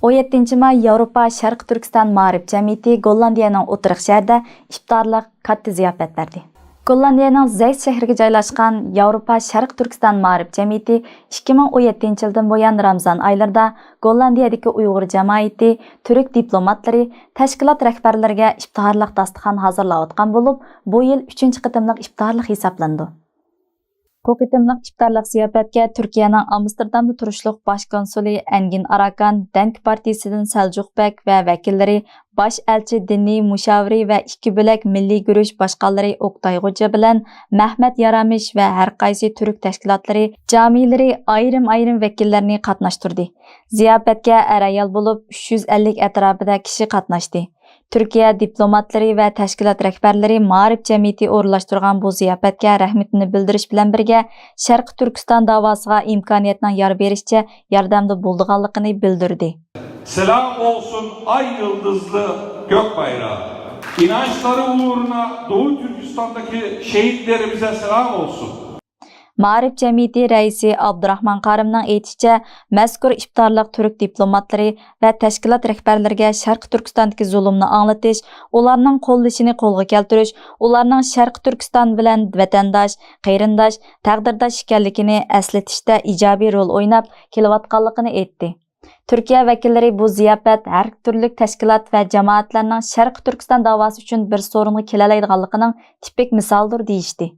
17 may Yevropa Sharq Turkiston Ma'rif jamiyati Gollandiyaning o'tiriq shahrida iftorlik katta ziyofat berdi. Gollandiyaning Zeys shahriga joylashgan Yevropa Sharq Turkiston Ma'rif jamiyati 2017 yildan buyon Ramazon oylarida Gollandiyadagi Uyg'ur jamoati, turk diplomatlari, tashkilot rahbarlariga iftorlik dasturxon hozirlayotgan bo'lib, bu yil 3-qitimliq iftorlik hisoblandi. Bu qitimliq iftorlik ziyofatga Turkiyaning Amsterdamda turishliq bosh konsuli Engin Arakan, Denk partiyasidan Seljuqbek va vakillari, bosh elchi diniy mushaviri va ikki bo'lak milliy guruch boshqalari Oqtay Xo'ja bilan Mahmad Yaramish va har qaysi turk tashkilotlari, jamiyalari ayrim vakillarni qatnashtirdi. Ziyofatga ayol bo'lib 350 atrofida kishi qatnashdi. Turkiya diplomatlari va tashkilot rahbarlari Ma'rif jamiyati o'rinlashtirgan bu ziyofatga rahmatini bildirish bilan birga Sharq Turkiston davosiga imkoniyatning yor berishcha yordamda bo'lganligini bildirdi. Selam olsun ay yıldızlı gök bayrağı. İnançları uğruna Doğu Türkistan'daki şehitlerimize selam olsun. Ma'rif jamiyati raisi Abdurahman Qarimning aytishicha, mazkur iftorlik turk diplomatlari va tashkilot rahbarlariga Sharq Turkistondagi zulmni anglatish, ularning qo'llashini qo'lga keltirish, ularning Sharq Turkiston bilan vatandosh, qayrindosh, taqdirdosh ekanligini eslatishda ijobiy rol o'ynab kelayotganligini aytdi. Turkiya vakillari bu ziyofat har turli tashkilot va jamoatlarning Sharq Turkiston davosi uchun bir so'ringa kelalaydiganligining tipik misolidir deyishdi.